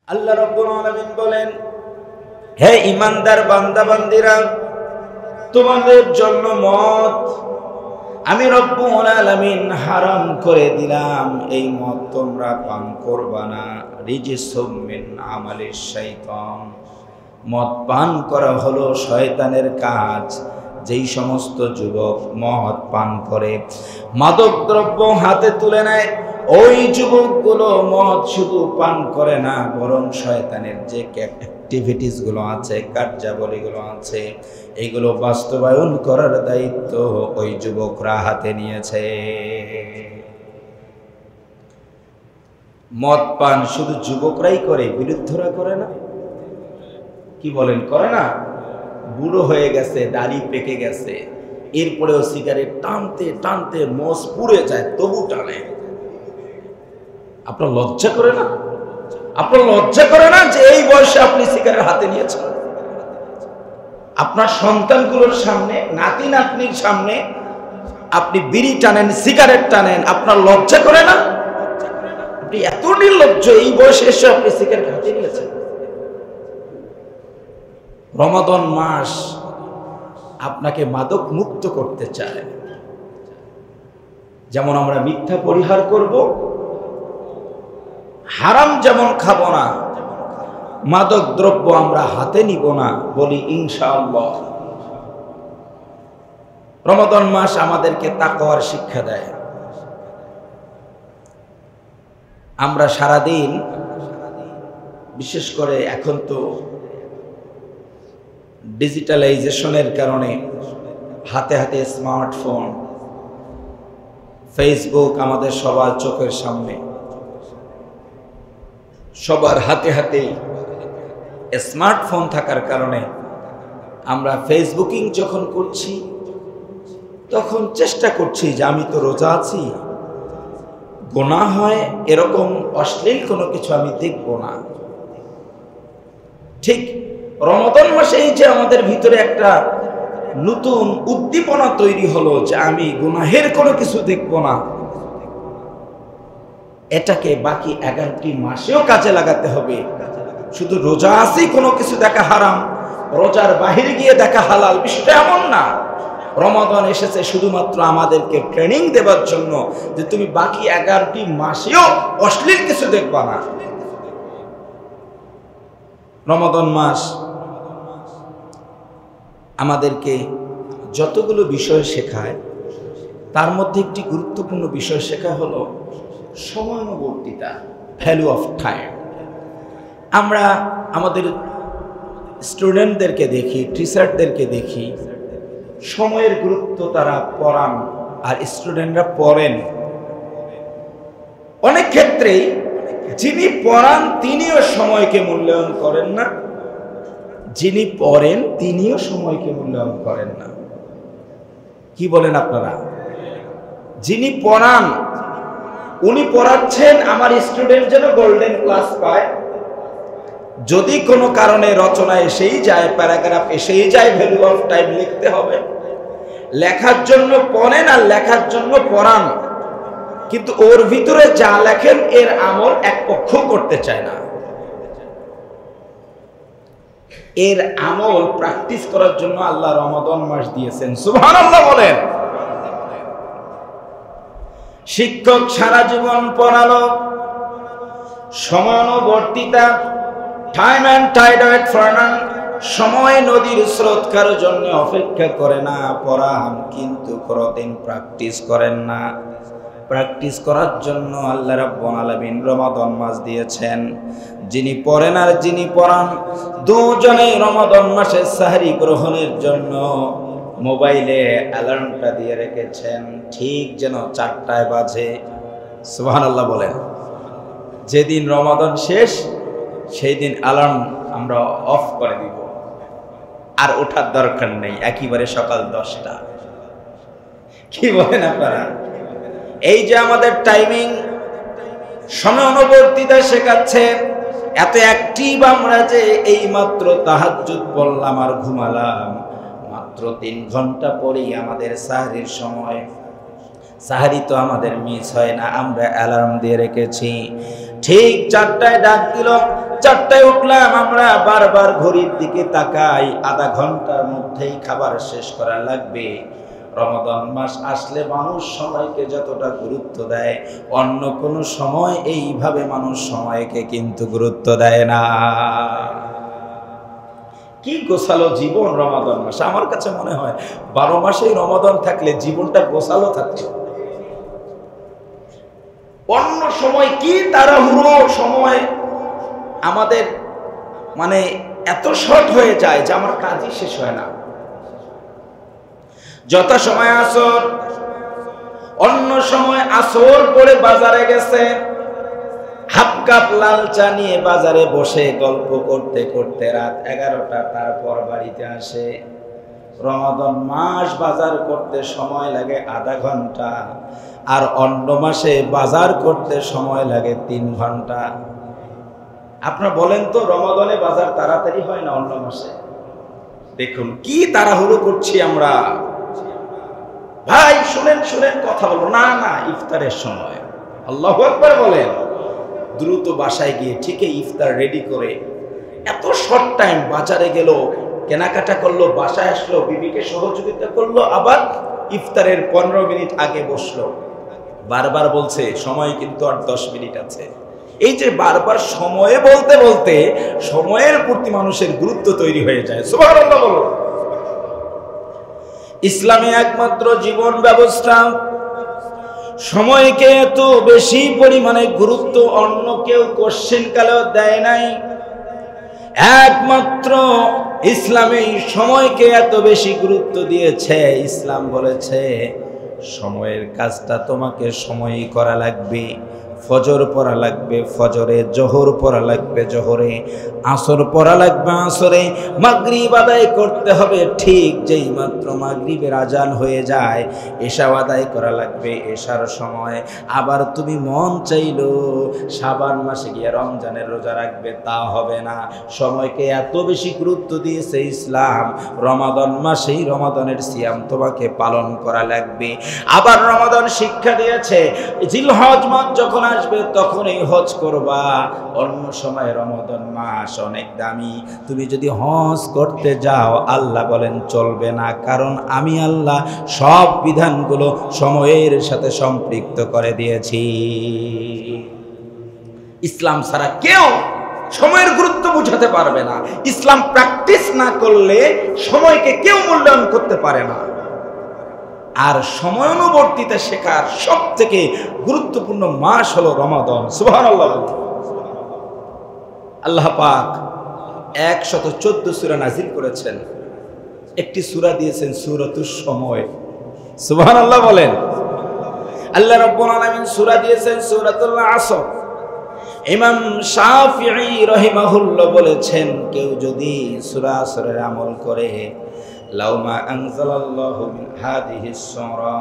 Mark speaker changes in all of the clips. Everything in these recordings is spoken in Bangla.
Speaker 1: আল্লাহ রাব্বুল আলামিন বলেন, হে ঈমানদার বান্দা বান্দিরা, তোমাদের জন্য মদ আমি রব্বুল আলামিন হারাম করে দিলাম। এই মদ তোমরা পান করবা না। রিজসুম মিন আমালিশ শাইতান, মদ পান করা হলো শয়তানের কাজ। যেই সমস্ত যুবক মদ পান করে, মাদক দ্রব্য হাতে তুলে নেয়, ওই যুবকগুলো মদ শুধু পান করে না, বরং শয়তানের যে অ্যাক্টিভিটিস গুলো আছে, কার্যাবলীগুলো আছে, এগুলো বাস্তবায়ন করার দায়িত্ব ওই যুবকরা হাতে নিয়েছে। মদ পান শুধু যুবকরাই করে, বিরুদ্ধরা করে না? কি বলেন, করে না? বুড়ো হয়ে গেছে, দাড়ি পেকে গেছে, এরপরেও সিগারেট টানতে টানতে মোষ পুড়ে যায়, তবু টানে। আপনার লজ্জা করে না? আপনার লজ্জা করে না যে এই বয়সে আপনি সিগারেট হাতে নিয়েছেন? আপনার সন্তানগুলোর সামনে, নাতি নাতনির সামনে আপনি বিড়ি টানেন, সিগারেট টানেন, আপনার লজ্জা করে না? আপনি এত নির্লজ্জ, এই বয়সে এসে আপনি সিগারেট হাতে নিয়েছেন। রমাদান মাস আপনাকে মাদক মুক্ত করতে চায়। যেমন আমরা মিথ্যা পরিহার করব, হারাম যেমন খাবো না, মাদক দ্রব্য আমরা হাতে নিব না, বলি ইনশাআল্লাহ। রমাদান মাস আমাদেরকে তাকওয়ার শিক্ষা দেয়। আমরা সারাদিন, বিশেষ করে এখন তো ডিজিটালাইজেশনের কারণে হাতে হাতে স্মার্টফোন, ফেসবুক আমাদের সবার চোখের সামনে, সবার হাতে হাতে স্মার্টফোন থাকার কারণে আমরা ফেসবুকিং যখন করছি তখন চেষ্টা করছি যে আমি তো রোজা আছি, গুনাহ হয় এরকম অশ্লীল কোনো কিছু আমি দেখব না। ঠিক রমাদান মাসে এই যে আমাদের ভিতরে একটা নতুন উদ্দীপনা তৈরি হলো যে আমি গুনাহের কোনো কিছু দেখব না, এটাকে বাকি 11টি মাসেও কাজে লাগাতে হবে। শুধু রোজা আছি কোনো কিছু দেখা হারাম, রোজার বাহিরে গিয়ে দেখা হালাল, বিষয়টা এমন না। রমাদান এসেছে শুধুমাত্র আমাদেরকে ট্রেনিং দেওয়ার জন্য যে তুমি বাকি 11টি মাসেও অশ্লীল কিছু দেখবা না। রমাদান মাস আমাদেরকে যতগুলো বিষয় শেখায়, তার মধ্যে একটি গুরুত্বপূর্ণ বিষয় শেখা হলো সময়ানুবর্তিতা, ভ্যালু অফ টাইম। আমরা আমাদের স্টুডেন্টদেরকে দেখি, টিচারদেরকে দেখি, সময়ের গুরুত্ব তারা পড়ান আর স্টুডেন্টরা পড়েন। অনেক ক্ষেত্রেই যিনি পড়ান তিনিও সময়কে মূল্যায়ন করেন না, যিনি পড়েন তিনিও সময়কে মূল্যায়ন করেন না। কি বলেন আপনারা? যিনি পড়ান উনি পড়াচ্ছেন আমার স্টুডেন্ট যেন গোল্ডেন ক্লাস পায়। যদি কোনো কারণে রচনা এসেই যায়, প্যারাগ্রাফ এসেই যায়, ভ্যালু অফ টাইম লিখতে হবে, লেখার জন্য পড়েন আর লেখার জন্য পড়ান, কিন্তু ওর ভিতরে যা লেখেন এর আমল এক পক্ষ করতে চায় না। এর আমল প্র্যাকটিস করার জন্য আল্লাহ রমাদান মাস দিয়েছেন। সুবহানাল্লাহ বলেন। শিক্ষক সারা জীবন পড়ালো, সময়ানুবর্তিতা, time and tide wait for none, সময় নদীর স্রোত কারোর জন্য অপেক্ষা করে না। পড়ান কিন্তু কোনদিন প্র্যাকটিস করেন না। প্র্যাকটিস করার জন্য আল্লাহ রাব্বুল আলামিন রমাদান মাস দিয়েছেন। যিনি পড়েন আর যিনি পড়ান দুজনেই রমাদান মাসে সাহরি গ্রহণের জন্য মোবাইলে অ্যালার্মটা দিয়ে রেখেছেন, ঠিক যেন 4টায় বাজে। সুবহানাল্লাহ বলেন। যেদিন রমাদান শেষ সেই দিন অ্যালার্ম আমরা অফ করে দিব, আর ওঠার দরকার নেই, একেবারে সকাল 10টা। কি বলেন আপনারা? এই যে আমাদের টাইমিং, সময়ানুবর্তিতা শেখাচ্ছে। এত অ্যাক্টিভ আমরা যে এই মাত্র তাহাজ্জুদ পড়লাম আর ঘুমালাম, মাত্র 3 ঘন্টা পরেই আমাদের সাহরির সময়। সাহরি তো আমাদের মিস হয় না, আমরা অ্যালার্ম দিয়ে রেখেছি। ঠিক 4টায় ডাক দিল, 4টায় উঠলাম। আমরা বারবার ঘড়ির দিকে তাকাই, আধা ঘন্টার মধ্যেই খাবার শেষ করা লাগবে। রমাদান মাস আসলে মানুষ সময়কে যতটা গুরুত্ব দেয়, অন্য কোনো সময় এইভাবে মানুষ সময়কে কিন্তু গুরুত্ব দেয় না। কি গোছালো জীবন রমাদান মাস। আমার কাছে মনে হয় 12 মাসেই রমাদান থাকলে জীবনটা গোছালো থাকতো। অন্য সময় কি তাড়াহুড়ো সময় আমাদের মানে এত শর্ট হয়ে যায় যে আমার কাজই শেষ হয় না। যত সময় আসর, অন্য সময় আসর পরে বাজারে গেছে, হাফ কাপ লাল চা নিয়ে বাজারে বসে গল্প করতে করতে রাত 11টা, তারপর বাড়িতে আসে। রমাদান মাস বাজার করতে সময় লাগে আধা ঘন্টা, আর অন্য মাসে বাজার করতে সময় লাগে 3 ঘন্টা। আপনারা বলেন তো, রমাদানে বাজার তাড়াতাড়ি হয় না অন্য মাসে? দেখুন কি তাড়াহুড়ো করছি আমরা। ভাই শুনেন শুনেন, কথা বলবো না, না ইফতারের সময়। আল্লাহু আকবার বলেন। দ্রুত বাসায় গিয়ে ঠিকই ইফতার রেডি করে এত শর্ট টাইম বাজারে গেল, কেনাকাটা করলো, বাসায় আসলো, বিবিকে সহযোগিতা করলো, আবার ইফতারের 15 মিনিট আগে বসলো। বারবার বলছে সময় কিন্তু আর 10 মিনিট আছে। এই যে বারবার সময়ে বলতে বলতে সময়ের প্রতি মানুষের গুরুত্ব তৈরি হয়ে যায়। সুবহানাল্লাহ বলো। ইসলামে একমাত্র জীবন ব্যবস্থা সময়কে এত বেশি পরিমাণে গুরুত্ব অন্য কেউ কোশ্চেন কালেও দেয় নাই। একমাত্র ইসলামে সময়কে এত বেশি গুরুত্ব দিয়েছে। ইসলাম বলেছে সময়ের কাজটা তোমাকে সময়ই করা লাগবে। ফজর পড়া লাগবে ফজরে, জোহর পড়া লাগবে জোহরে, আসর পড়া লাগবে আসরে, মাগরিব আদায় করতে হবে ঠিক যেই মাত্র মাগরিবের আজান হয়ে যায়, এশা আদায় করা লাগবে এশার সময়। আবার তুমি মন চাইলো শাবান মাসে গিয়ে রমজানের রোজা রাখবে, তা হবে না। সময়কে এত বেশি গুরুত্ব দিয়েছে ইসলাম, রমাদান মাসেই রমাদানের সিয়াম তোমাকে পালন করা লাগবে। আবার রমাদান শিক্ষা দিয়েছে জিলহজ মাস যখন আসবে তখনই হজ করবা। অন্য সময় রমাদান মাস অনেক দামি, তুমি যদি হজ করতে যাও আল্লাহ বলেন চলবে না, কারণ আমি আল্লাহ সব বিধানগুলো সময়ের সাথে সম্পৃক্ত করে দিয়েছি। ইসলাম ছাড়া কেউ সময়ের গুরুত্ব বুঝাতে পারবে না। ইসলাম প্র্যাকটিস না করলে সময়কে কেউ মূল্যায়ন করতে পারে না। আর সময়ানুবর্তিতা শেখার সব থেকে গুরুত্বপূর্ণ মাস হলো রমাদান। সুবহানাল্লাহ। আল্লাহ পাক 114 সূরা নাজিল করেছেন, একটি সূরা দিয়েছেন সূরাতুস সময়। সুবহানাল্লাহ বলেন। আল্লাহ রাব্বুল আলামিন সূরা দিয়েছেন সূরাতুল আসর। ইমাম শাফিঈ রাহিমাহুল্লাহ বলেছেন কেউ যদি সূরা আসরের আমল করে, লাউমা আনজালাল্লাহু মিন হাদিহিস সূরা,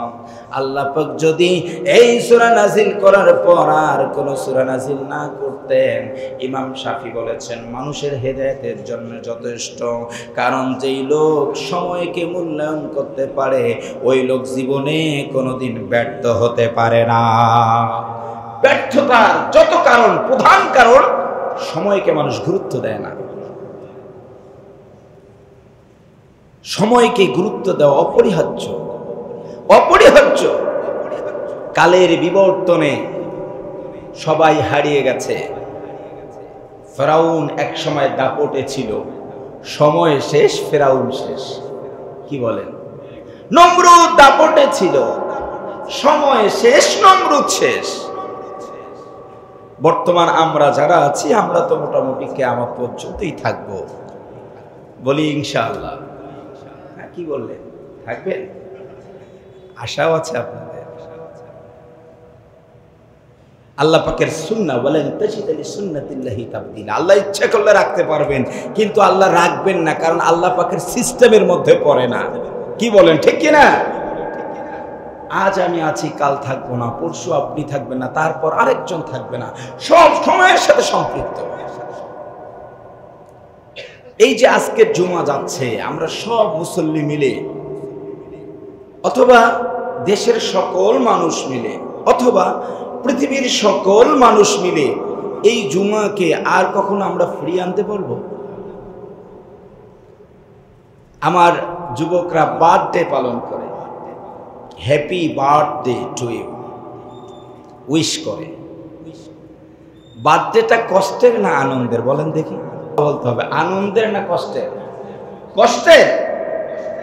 Speaker 1: আল্লাহ পাক যদি এই সূরা নাজিল করার পর আর কোন সূরা নাজিল না করতেন, ইমাম শাফি বলেছেন মানুষের হেদায়েতের জন্য যথেষ্ট। কারণ যেই লোক সময়কে মূল্যায়ন করতে পারে ওই লোক জীবনে কোনোদিন ব্যর্থ হতে পারে না। ব্যর্থতার যত কারণ, প্রধান কারণ সময়কে মানুষ গুরুত্ব দেয় না। সময়কে গুরুত্ব দেওয়া অপরিহার্য, অপরিহার্য। কালের বিবর্তনে সবাই হারিয়ে গেছে। ফেরাউন এক সময় দাপটে ছিল, সময় শেষ, ফেরাউন শেষ। কি বলেন? নমরুদ দাপটে ছিল, সময় শেষ, নমরুদ শেষ। বর্তমান আমরা যারা আছি আমরা তো মোটামুটি কিয়ামত পর্যন্তই থাকবো, বলি ইনশাআল্লাহ। কি বললেন? থাকবেন? আশাও আছে আপনাদের। আল্লাহ পাকের সুন্নাহ বলেন তাজিদালি সুন্নাতিল্লাহি তাবদীলা। আল্লাহ ইচ্ছা করলে রাখতে পারবেন, কিন্তু আল্লাহ রাখবেন না, কারণ আল্লাহ পাকের সিস্টেমের মধ্যে পড়ে না। কি বলেন, ঠিক কি না? আজ আমি আছি, কাল থাকবো না, পরশু আপনি থাকবেন না, তারপর আরেকজন থাকবে না, সব সময়ের সাথে সম্পৃক্ত। এই যে আজকের জুমা যাচ্ছে, আমরা সব মুসল্লি মিলে অথবা দেশের সকল মানুষ মিলে অথবা পৃথিবীর সকল মানুষ মিলে এই জুমাকে আর কখনো আমরা ফিরিয়ে আনতে পারবো? আমার যুবকরা বার্থডে পালন করে, happy birthday to you wish করে। বার্থডেটা কষ্টের না আনন্দের বলেন দেখি? বলতে হবে আনন্দের না কষ্টের? কষ্টের।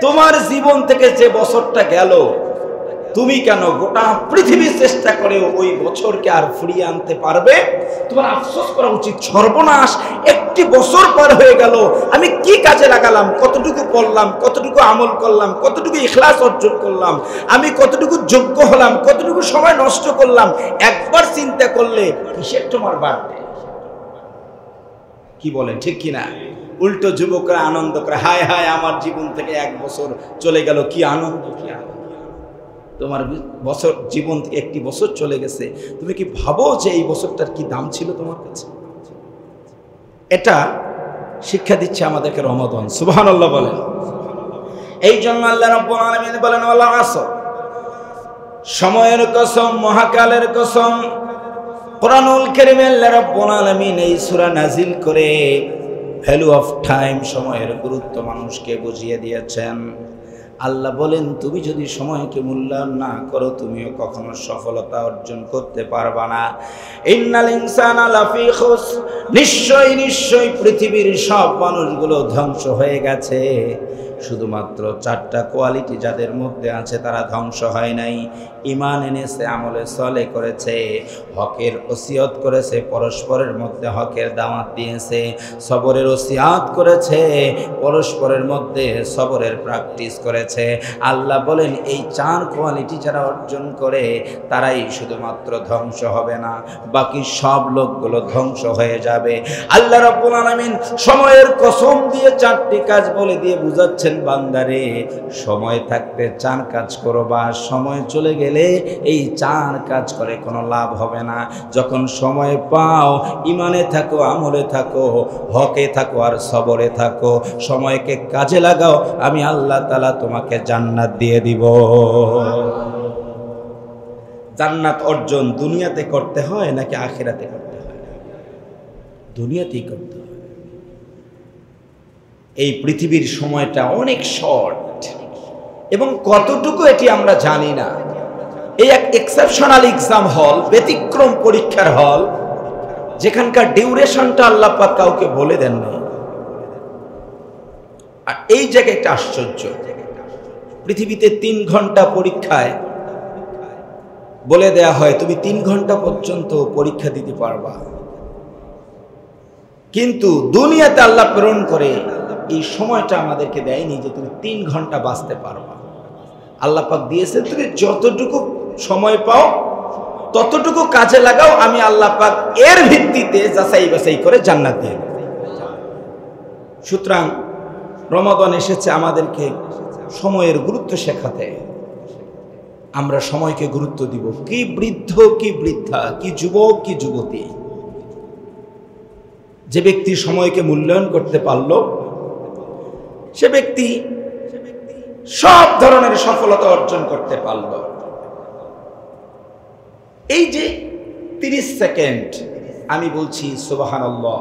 Speaker 1: তোমার জীবন থেকে যে বছরটা গেল, তুমি কেন গোটা পৃথিবী চেষ্টা করে ওই বছরকে আর ফিরিয়ে আনতে পারবে? তোমার আফসোস করা উচিত, সর্বনাশ, একটি বছর পার হয়ে গেল, আমি কি কাজে লাগালাম, কতটুকু পড়লাম, কতটুকু আমল করলাম, কতটুকু ইখলাস অর্জন করলাম, আমি কতটুকু যোগ্য হলাম, কতটুকু সময় নষ্ট করলাম। একবার চিন্তা করলে কিসের তোমার বাড়বে? কি বলেন, ঠিক কিনা? উল্টো যুবকরা আনন্দ করে, হায় হায় আমার জীবন থেকে এক বছর চলে গেল, কি আনন্দ, কি আনন্দ। তোমার বছর জীবন থেকে একটি বছর চলে গেছে, তুমি কি ভাবো যে এই বছরটার কি দাম ছিল তোমার কাছে? এটা শিক্ষা দিচ্ছে আমাদেরকে রমাদান। সুবহানাল্লাহ বলেন। এই জন্য আল্লাহ রাব্বুল আলামিন বলেন, ওয়াল আসর, সময়ের কসম, মহাকালের কসম। কোরআনুল কারীমে আল্লাহ রাব্বুল আলামিন এই সূরা নাজিল করে ভ্যালু অফ টাইম, সময়ের গুরুত্ব মানুষকে বুঝিয়ে দিয়েছেন। আল্লাহ বলেন, তুমি যদি সময়কে মূল্যায়ন না করো, তুমিও কখনো সফলতা অর্জন করতে পারবা না। ইন্নাল ইনসানা লাফি খুসর, নিশ্চয়ই নিশ্চয়ই পৃথিবীর সব মানুষগুলো ধ্বংস হয়ে গেছে। শুধুমাত্র 4টা কোয়ালিটি যাদের মধ্যে আছে তারা ধ্বংস হয় নাই। ঈমান এনেছে, আমলে সলে করেছে, হকের ওসিয়ত করেছে, পরস্পরের মধ্যে হকের দাওয়াত দিয়েছে, সবরের ওসিয়াত করেছে, পরস্পরের মধ্যে সবরের প্র্যাকটিস করেছে। আল্লাহ বলেন, এই 4 কোয়ালিটি যারা অর্জন করে তারাই শুধুমাত্র ধ্বংস হবে না, বাকি সব লোকগুলো ধ্বংস হয়ে যাবে। আল্লাহ রাব্বুল আলামিন সময়ের কসম দিয়ে 4টি কাজ বলে দিয়ে বুঝাচ্ছেন, বান্দারে সময় থাকতে 4 কাজ করবা, সময় চলে গেলে এই 4 কাজ করে কোনো লাভ হবে না। যখন সময় পাও, ঈমানে থাকো, আমলে থাকো, হকে থাকো আর সবরে থাকো, সময়কে কাজে লাগাও, আমি আল্লাহ তাআলা তোমাকে জান্নাত দিয়ে দিব। জান্নাত অর্জন দুনিয়াতে করতে হয় নাকি আখিরাতে করতে হয়? দুনিয়াতেই করতে হয়। এই পৃথিবীর সময়টা অনেক শর্ট, এবং কতটুকু এটি আমরা জানি না। এই এক এক্সেপশনাল এক্সাম হল, ব্যতিক্রম পরীক্ষার হল, যেখানকার ডিউরেশনটা আল্লাহ পাক কাউকে বলে দেন না। আর এই জায়গায় একটা আশ্চর্য, পৃথিবীতে 3 ঘন্টা পরীক্ষায় বলে দেয়া হয় তুমি 3 ঘন্টা পর্যন্ত পরীক্ষা দিতে পারবা, কিন্তু দুনিয়াতে আল্লাহ প্রেরণ করে এই সময়টা আমাদেরকে দেয়নি যে তুমি 3 ঘন্টা বাঁচতে পারবা। আল্লাহ পাক দিয়েছে তুমি যতটুকু সময় পাও ততটুকু কাজে লাগাও, আমি আল্লাহ পাক এর ভিত্তিতে যাচাই বাছাই করে জান্নাত দিয়ে দেব। সুতরাং রমাদান এসেছে আমাদেরকে সময়ের গুরুত্ব শেখাতে। আমরা সময়কে গুরুত্ব দিব। কি বৃদ্ধ, কি বৃদ্ধা, কি যুবক, কি যুবতী, যে ব্যক্তি সময়কে মূল্যায়ন করতে পারল, সে ব্যক্তি সব ধরনের সফলতা অর্জন করতে পারল। এই যে 30 সেকেন্ড, আমি বলছি সুবহানাল্লাহ,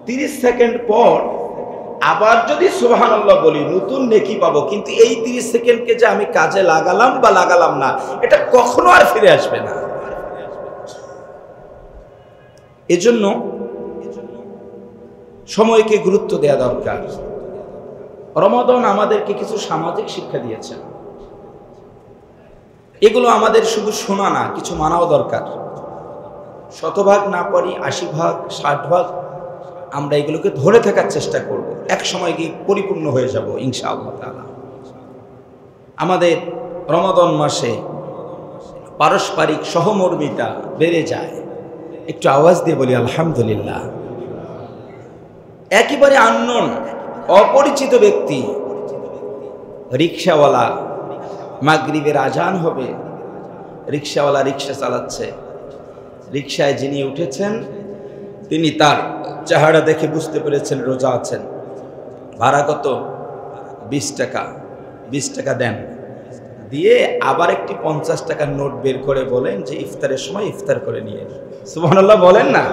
Speaker 1: 30 সেকেন্ড পর আবার যদি সুবহানাল্লাহ বলি নতুন নেকি পাবো, কিন্তু এই 30 সেকেন্ডকে যে আমি কাজে লাগালাম বা লাগালাম না, এটা কখনো আর ফিরে আসবে না। এজন্য সময়কে গুরুত্ব দেওয়া দরকার। রমাদান আমাদেরকে কিছু সামাজিক শিক্ষা দিয়েছে, এগুলো আমাদের শুধু শোনা না, কিছু মানাও দরকার। 100 ভাগ না পারি, 80 ভাগ, 60 ভাগ আমরা এগুলোকে ধরে থাকার চেষ্টা করব। এক সময় গিয়ে পরিপূর্ণ হয়ে যাব ইনশাআল্লাহ তাআলা। আমাদের রমাদান মাসে পারস্পরিক সহমর্মিতা বেড়ে যায়। একটু আওয়াজ দিয়ে বলি আলহামদুলিল্লাহ। একেবারে আননোন, অপরিচিত ব্যক্তি, রিকশাওয়ালা, মাগরিবের আজান হবে, রিকশাওয়ালা রিকশা চালাচ্ছে, রিকশায় যিনি উঠেছেন তিনি তার চেহারা দেখে বুঝতে পেরেছেন রোজা আছেন। ভাড়া কত? 20 টাকা। 20 টাকা দেন, দিয়ে আবার একটি 50 টাকার নোট বের করে বলেন যে ইফতারের সময় ইফতার করে নিয়ে। সুবহানাল্লাহ বলেন না?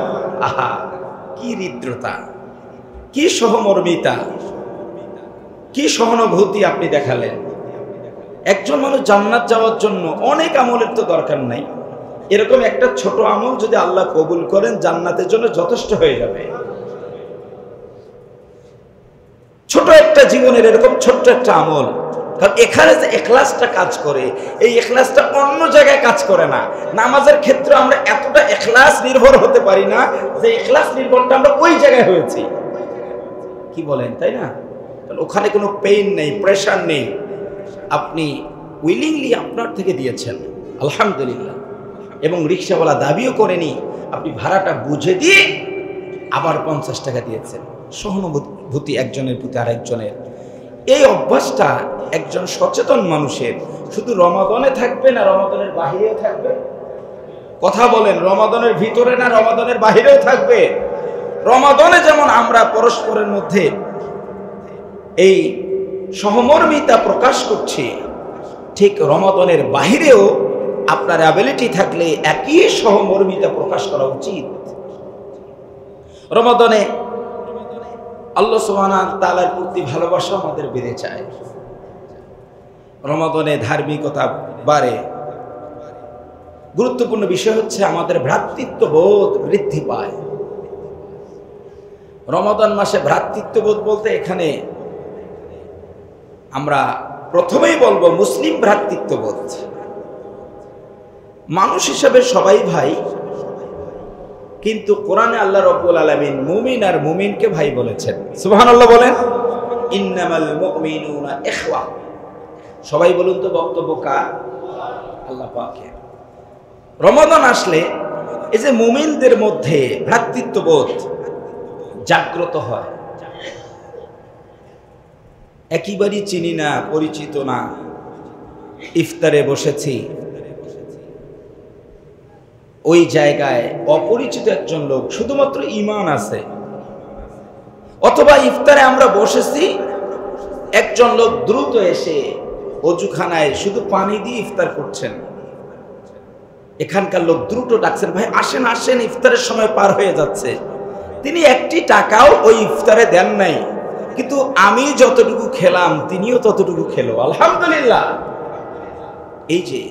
Speaker 1: আহা, কি হৃদ্রতা, কি সহমর্মিতা, কি সহানুভূতি আপনি দেখালেন। একজন মানুষ জান্নাত যাওয়ার জন্য অনেক আমলের তো দরকার নাই, এরকম একটা ছোট আমল যদি আল্লাহ কবুল করেন জান্নাতের জন্য যথেষ্ট হয়ে যাবে। ছোট একটা জীবনের এরকম ছোট্ট একটা আমল, কারণ এখানে যে ইখলাসটা কাজ করে, এই ইখলাসটা অন্য জায়গায় কাজ করে না। নামাজের ক্ষেত্রে আমরা এতটা ইখলাস নির্ভর হতে পারি না যে ইখলাস নির্ভরটা আমরা ওই জায়গায় হয়েছি, কি বলেন, তাই না? ওখানে কোনো পেইন নেই, প্রেশার নেই, আপনি উইলিংলি আপনার থেকে দিয়েছেন, আলহামদুলিল্লাহ। এবং রিক্সাওয়ালা দাবিও করেনি, আপনি ভাড়াটা বুঝে দিয়ে আবার 50 টাকা দিয়েছেন। সহানুভূতি একজনের প্রতি আরেকজনের, এই অভ্যাসটা একজন সচেতন মানুষের শুধু রমাদানে থাকবে না রমাদানের বাহিরেও থাকবে? কথা বলেন, রমাদানের ভিতরে না রমাদানের বাহিরেও থাকবে? রমাদানে যেমন আমরা পরস্পরের মধ্যে এই সহমর্মিতা প্রকাশ করছি, ঠিক রমাদানের বাহিরেও আপনার অ্যাবিলিটি থাকলে একই সহমর্মিতা প্রকাশ করা উচিত। রমাদানে আল্লাহ সুবহানাহু ওয়া তাআলার প্রতি ভালোবাসা আমাদের বেড়ে যায়, রমাদানে ধার্মিকতা বাড়ে। গুরুত্বপূর্ণ বিষয় হচ্ছে আমাদের ভ্রাতৃত্ববোধ বৃদ্ধি পায়। রমাদান মাসে ভ্রাতৃত্ববোধ বলতে এখানে আমরা প্রথমেই বলবো মুসলিম ভ্রাতৃত্ববোধ। মানুষ হিসাবে সবাই ভাই, কিন্তু কোরআনে আল্লাহ রাব্বুল আলামিন মুমিন আর মুমিনকে ভাই বলেছেন। সুবহানাল্লাহ বলেন, ইন্নামাল মুমিনুনা ইখওয়া। সবাই বলুন তো, বক্তব্য কার? আল্লাহ পাকের। রমাদান আসলে এই যে মুমিনদের মধ্যে ভ্রাতৃত্ববোধ জাগ্রত হয়। একেবারে চিনি না, পরিচিত না, ইফতারে বসেছি, ওই জায়গায় অপরিচিত একজন লোক, শুধুমাত্র ঈমান আছে, অথবা ইফতারে আমরা বসেছি, একজন লোক দ্রুত এসে অজুখানায় শুধু পানি দিয়ে ইফতার করছেন। এখানকার লোক দ্রুত ডাকছেন, ভাই আসেন আসেন, ইফতারের সময় পার হয়ে যাচ্ছে। তিনি একটি টাকাও ওই ইফতারে দেন নাই, কিন্তু আমি যতটুকু খেলাম তিনিও ততটুকু খেলো, আলহামদুলিল্লাহ। এই যে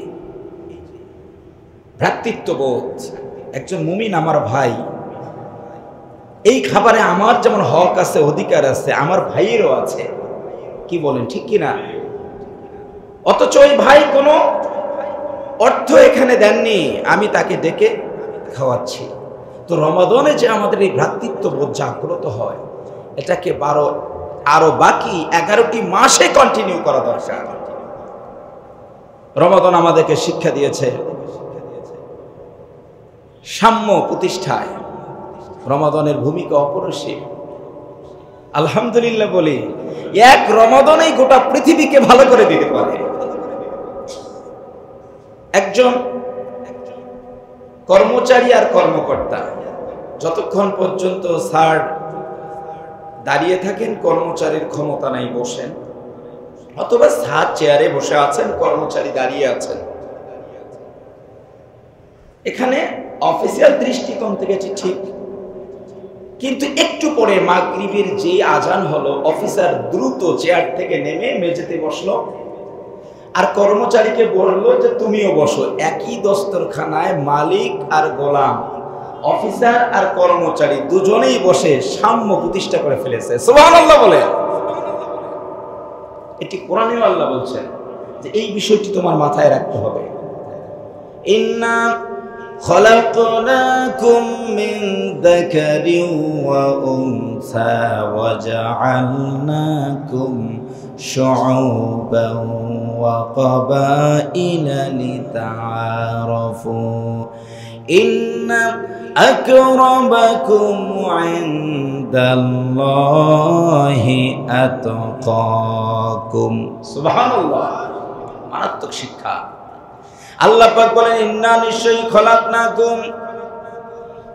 Speaker 1: ভ্রাতৃত্ববোধ, একজন মুমিন আমার ভাই, এই খাবারে আমার যেমন হক আছে, অধিকার আছে, আমার ভাইয়েরও আছে, কি বলেন, ঠিক কিনা? অথচ ওই ভাই কোনো অর্থ এখানে দেননি, আমি তাকে ডেকে খাওয়াচ্ছি। তো রমাদানে যে আমাদের এই ভ্রাতৃত্ববোধ জাগ্রত হয়, এটাকে আরো বাকি 11টি মাসে কন্টিনিউ করা দরকার। রমাদান আমাদেরকে শিক্ষা দিয়েছে সাম্য প্রতিষ্ঠায়, রমাদানের ভূমিকা অপরিসীম। আলহামদুলিল্লাহ বলি, এক রমাদানেই গোটা পৃথিবীকে ভালো করে দিতে পারে। একজন কর্মচারী আর কর্মকর্তা, যতক্ষণ পর্যন্ত স্যার দাঁড়িয়ে থাকেন, কর্মচারীর ক্ষমতা নাই বসেন, অথবা স্যার চেয়ারে বসে আছেন, কর্মচারী দাঁড়িয়ে আছেন। এখানে অফিসিয়াল দৃষ্টিকোণ থেকে ঠিক, কিন্তু একটু পরে মাগরিবের যে আজান হলো, অফিসার দ্রুত চেয়ার থেকে নেমে মেঝেতে বসলো, আর কর্মচারীকে বললো যে তুমিও বসো। একই দস্তরখানায় মালিক আর গোলাম, অফিসার আর কর্মচারী দুজনেই বসে সাম্য প্রতিষ্ঠা করে ফেলেছে। সুবহানাল্লাহ বলে, এটি কোরআনেও আল্লাহ বলছেন যে এই বিষয়টি তোমার মাথায় রাখতে হবে। ইন্না খলাকনাকুম মিন যাকারিন ওয়া উনসা ওয়া জাআলনাকুম শুউবান ওয়া ক্বাবাইলা লিতাআরাফু ইন্না আকরামাকুম ইনদাল্লাহি আতকাকুম। সুবহানাল্লাহ, মারাত্মক শিক্ষা। আল্লাহ পাক বলেন, ইন্না নিশ্চয়ই খলাকনাকুম,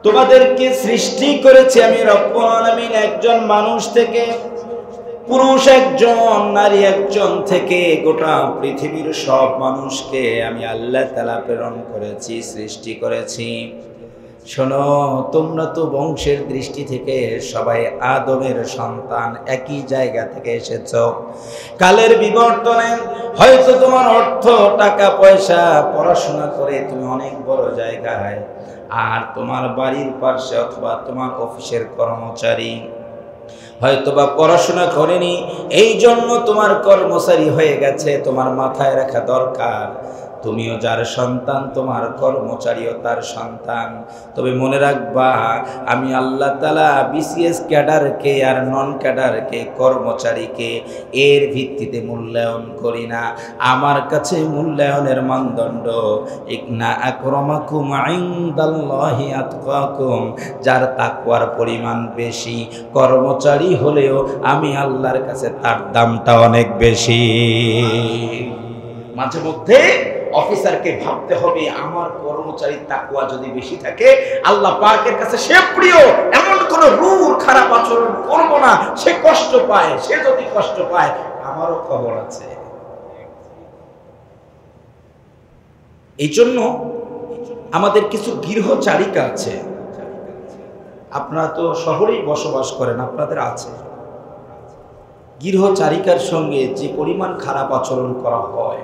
Speaker 1: তোমাদেরকে সৃষ্টি করেছি আমি রব্বুল আলামিন একজন মানুষ থেকে, পুরুষ একজন, নারী একজন থেকে গোটা পৃথিবীর সব মানুষকে আমি আল্লাহ তাআলা প্রেরণ করেছি, সৃষ্টি করেছি। শোনো, তোমরা তো বংশের দৃষ্টি থেকে সবাই আদমের সন্তান, একই জায়গা থেকে এসেছো। কালের বিবর্তনে হয়তো তোমার অর্থ, টাকা পয়সা, পড়াশোনা করে তুমি অনেক বড় জায়গায়, আর তোমার বাড়ির পাশে অথবা তোমার অফিসের কর্মচারী হয়তোবা পড়াশোনা করেনি, এই জন্য তোমার কর্মচারী হয়ে গেছে। তোমার মাথায় রাখা দরকার, তুমিও যার সন্তান, তোমার কর্মচারীও তার সন্তান। তবে মনে রাখবা, আমি আল্লাহ তাআলা বিসিএস ক্যাডারকে আর নন ক্যাডারকে, কর্মচারীকে এর ভিত্তিতে মূল্যায়ন করি না। আমার কাছে মূল্যায়নের মানদণ্ড ইন্না আকরামাকুম ইনদাল্লাহি আতকাকুম, যার তাকওয়ার পরিমাণ বেশি, কর্মচারী হলেও আমি আল্লাহর কাছে তার দামটা অনেক বেশি। মাঝে মধ্যে অফিসারকে ভাবতে হবে, আমার কর্মচারীর তাকওয়া যদি বেশি থাকে, আল্লাহ পাকের কাছে সে প্রিয়, এমন কোন রূঢ় খারাপ আচরণ করব না, সে কষ্ট পায়। সে যদি কষ্ট পায়, আমারও খবর আছে। এই জন্য আমাদের কিছু গৃহচারিকা আছে। আপনারা তো শহরেই বসবাস করেন, আপনাদের আছে। গৃহচারিকার সঙ্গে যে পরিমাণ খারাপ আচরণ করা হয়,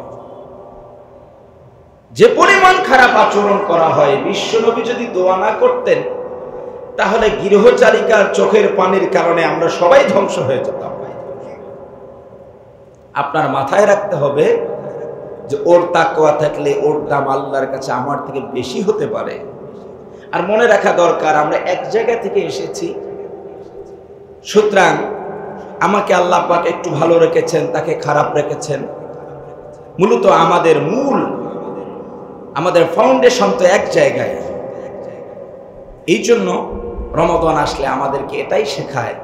Speaker 1: যে পরিমাণ খারাপ আচরণ করা হয়, বিশ্বনবী যদি দোয়া না করতেন তাহলে গৃহচারিকার চোখের পানির কারণে আমরা সবাই ধ্বংস হয়ে যেতাম। আপনার মাথায় রাখতে হবে যে ওর তাকওয়া থাকলে ওর দাম আল্লাহর কাছে আমার থেকে বেশি হতে পারে। আর মনে রাখা দরকার, আমরা এক জায়গা থেকে এসেছি, সুতরাং আমাকে আল্লাহ পাক একটু ভালো রেখেছেন, তাকে খারাপ রেখেছেন। মূলত আমাদের ফাউন্ডেশন তো এক জায়গায়। এই জন্য রমাদান আসলে আমাদেরকে এটাই শেখায়।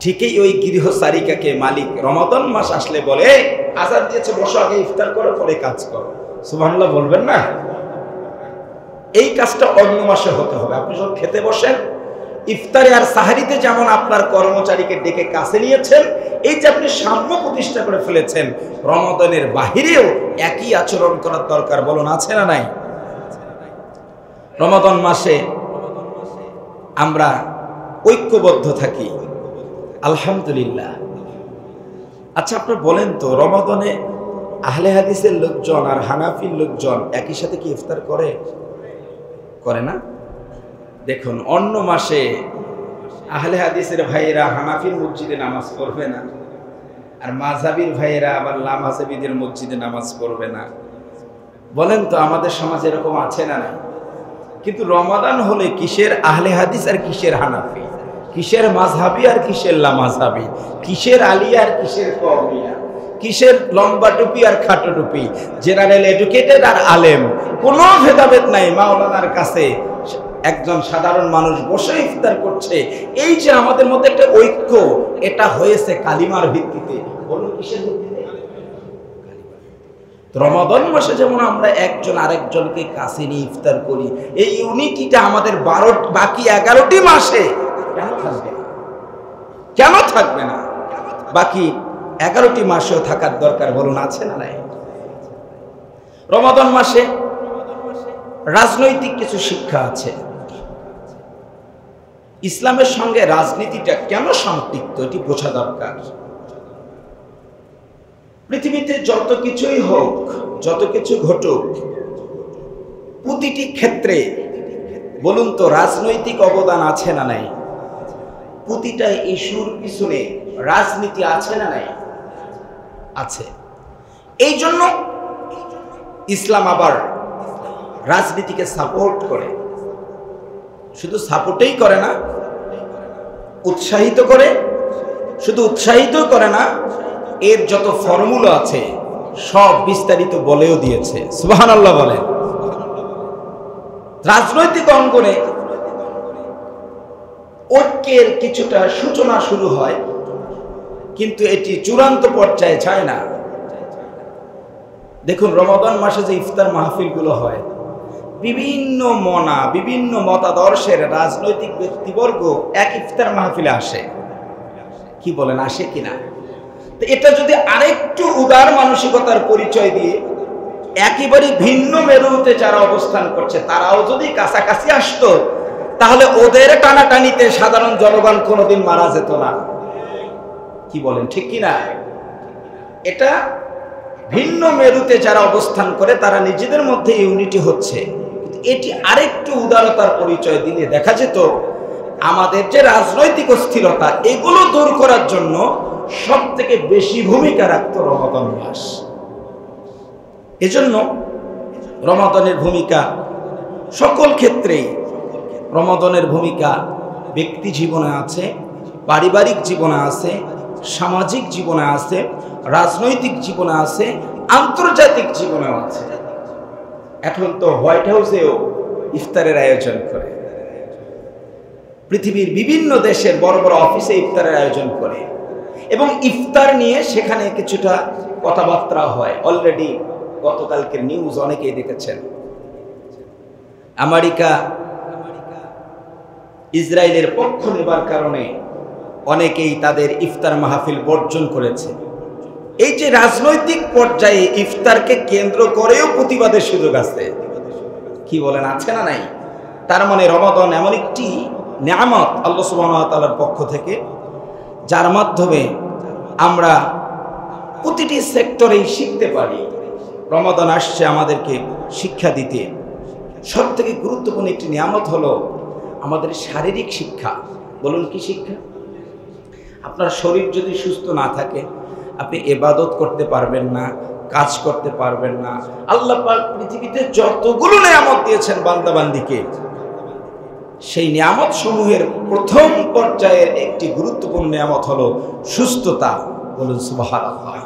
Speaker 1: ঠিকই ওই গৃহচারিকাকে মালিক রমাদান মাস আসলে বলে, আজান দিয়েছে, বসো, আগে ইফতার করো, পরে কাজ করো। সুবহানাল্লাহ বলবেন না? এই কাজটা অন্য মাসে হতে হবে। আপনি যখন খেতে বসেন, ইফতারে আর সাহারিতে যেমন আপনার কর্মচারীকে ডেকে কাছে নিয়েছেন, এই যে আপনি সাম্য প্রতিষ্ঠা করে ফেলেছেন, রমাদানের বাহিরেও একই আচরণ করার দরকার। বলুন, আছে না নাই? রমাদান মাসে আমরা ঐক্যবদ্ধ থাকি, আলহামদুলিল্লাহ। আচ্ছা, আপনি বলেন তো, রমাদানে আহলে হাদিসের লোকজন আর হানাফির লোকজন একই সাথে কি ইফতার করে? করে না? দেখুন, অন্য মাসে আহলে হাদিসের ভাইয়েরা হানাফির মসজিদে নামাজ পড়বে না, আর মাযহাবির ভাইয়েরা আবার লামাযহাবিদের মসজিদে নামাজ পড়বে না। বলেন তো, আমাদের সমাজে এরকম আছে না নাই? কিন্তু রমাদান হলে কিসের আহলে হাদিস আর কিসের হানাফি, কিসের মাযহাবি আর কিসের লামাযহাবি, কিসের আলিয়া আর কিসের কওমিয়া, কিসের লম্বা টুপি আর খাটো টুপি, জেনারেল এডুকেটেড আর আলেম, কোনো ভেদাভেদ নাই। মাওলানার কাছে একজন সাধারণ মানুষ বসে ইফতার করছে। এই যে আমাদের মধ্যে একটা ঐক্য, এটা হয়েছে কালিমার ভিত্তিতে। বলুন, কিসের ভিত্তিতে? রমাদান মাসে যেমন আমরা একজন আরেকজনকে কাছে নিয়ে ইফতার করি, এই ইউনিটিটা আমাদের বাকি 11টি মাসে কেন থাকবে না? কেন থাকবে না? বাকি 11টি মাসেও থাকার দরকার। বলুন, আছে না নাই? রমাদান মাসে রাজনৈতিক কিছু শিক্ষা আছে। ইসলামের সঙ্গে রাজনীতিটা কেন সম্পৃক্ত, এটি বোঝা দরকার। পৃথিবীতে যত কিছুই হোক, যত কিছু ঘটুক, প্রতিটি ক্ষেত্রে বলুন তো রাজনৈতিক অবদান আছে না নাই? প্রতিটা ইস্যুর পিছনে রাজনীতি আছে না নাই? আছে। এই জন্য ইসলাম আবার রাজনীতিকে সাপোর্ট করে। শুধু সাপোর্টই করে না, উৎসাহিত করে। শুধু উৎসাহিত করে না, এর যত ফর্মুলা আছে সব বিস্তারিত বলেও দিয়েছে। সুবহানাল্লাহ বলেন। রাজনৈতিক অঙ্গনে ঐক্যের কিছুটা সূচনা শুরু হয়, কিন্তু এটি চূড়ান্ত পর্যায়ে যায় না। দেখুন, রমাদান মাসে যে ইফতার মাহফিলগুলো হয়, বিভিন্ন মনা, বিভিন্ন মতাদর্শের রাজনৈতিক ব্যক্তিবর্গ এক ইফতার মাহফিলে আসে। কি বলেন, আসে কিনা? এটা যদি আরেকটু উদার মানসিকতার পরিচয় দিয়ে একেবারে ভিন্ন মেরুতে যারা অবস্থান করছে তারাও যদি কাছাকাছি আসতো, তাহলে ওদের টানাটানিতে সাধারণ জনগণ কোনোদিন মারা যেত না। কি বলেন, ঠিক কিনা? এটা ভিন্ন মেরুতে যারা অবস্থান করে তারা নিজেদের মধ্যে ইউনিটি হচ্ছে। এটি আরেকটু উদারতার পরিচয় দিলে দেখা যেত আমাদের যে রাজনৈতিক অস্থিরতা, এগুলো দূর করার জন্য সব থেকে বেশি ভূমিকা রাখত রমাদান মাস। এজন্য রমাদানের ভূমিকা সকল ক্ষেত্রেই, রমাদানের ভূমিকা ব্যক্তি জীবনে আছে, পারিবারিক জীবনে আছে, সামাজিক জীবনে আছে, রাজনৈতিক জীবনে আছে, আন্তর্জাতিক জীবনেও আছে। এখন তো হোয়াইট হাউসেও ইফতারের আয়োজন করে, পৃথিবীর বিভিন্ন দেশের বড় বড় অফিসে ইফতারের আয়োজন করে এবং ইফতার নিয়ে সেখানে কিছুটা কথাবার্তা হয়। অলরেডি গতকালকের নিউজ অনেকেই দেখেছেন, আমেরিকা ইসরায়েলের পক্ষ নেবার কারণে অনেকেই তাদের ইফতার মাহফিল বর্জন করেছে। এই যে রাজনৈতিক পর্যায়ে ইফতারকে কেন্দ্র করেও প্রতিবাদের সুযোগ আছে, কি বলেন, আছে না নাই? তার মানে রমাদান এমন একটি নিয়ামত আল্লাহ সুবহানাহু ওয়া তাআলার পক্ষ থেকে, যার মাধ্যমে আমরা প্রতিটি সেক্টরেই শিখতে পারি। রমাদান আসছে আমাদেরকে শিক্ষা দিতে। সব থেকে গুরুত্বপূর্ণ একটি নিয়ামত হলো আমাদের শারীরিক শিক্ষা। বলুন, কি শিক্ষা? আপনার শরীর যদি সুস্থ না থাকে আপনি ইবাদত করতে পারবেন না, কাজ করতে পারবেন না। আল্লাহ পাক পৃথিবীতে যতগুলো নিয়ামত দিয়েছেন বান্দাবান্দিকে, সেই নিয়ামত সমূহের প্রথম পর্যায়ের একটি গুরুত্বপূর্ণ নিয়ামত হলো সুস্থতা। বলুন সুবহানাল্লাহ।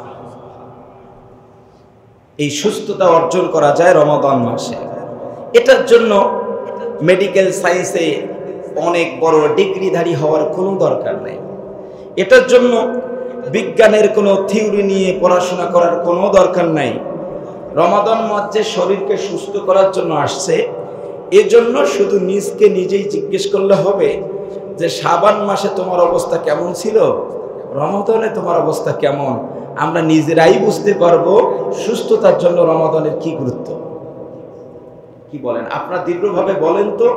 Speaker 1: এই সুস্থতা অর্জন করা যায় রমাদান মাসে। এটার জন্য মেডিকেল সায়েন্সে অনেক বড় ডিগ্রিধারী হওয়ার কোনো দরকার নেই। এটার জন্য বিজ্ঞানের কোনো থিওরি নিয়ে পড়াশোনা করার কোনো দরকার নাই। রমাদান মাস যে শরীরকে সুস্থ করার জন্য আসছে, এজন্য শুধু নিজকে নিজেই জিজ্ঞেস করলে হবে যে শাবান মাসে তোমার অবস্থা কেমন ছিল, রমাদানে তোমার অবস্থা কেমন। আমরা নিজেরাই বুঝতে পারবো সুস্থতার জন্য রমাদানের কি গুরুত্ব। কি বলেন? আপনারা দীর্ঘভাবে বলেন তো,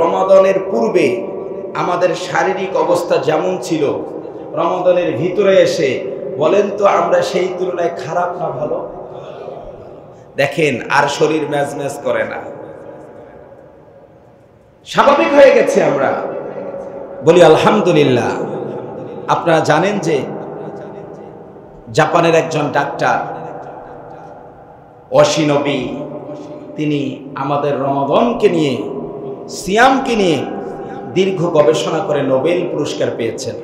Speaker 1: রমাদানের পূর্বে আমাদের শারীরিক অবস্থা যেমন ছিল, রমাদানের ভিতরে এসে বলেন তো আমরা সেই তুলনায় খারাপ না ভালো? দেখেন, আর শরীর ম্যাজ ম্যাজ করে না, স্বাভাবিক হয়ে গেছে। আমরা বলি আলহামদুলিল্লাহ। আপনারা জানেন যে জাপানের একজন ডাক্তার অশিনবি, তিনি আমাদের রমাদানকে নিয়ে, সিয়ামকে নিয়ে দীর্ঘ গবেষণা করে নোবেল পুরস্কার পেয়েছেন।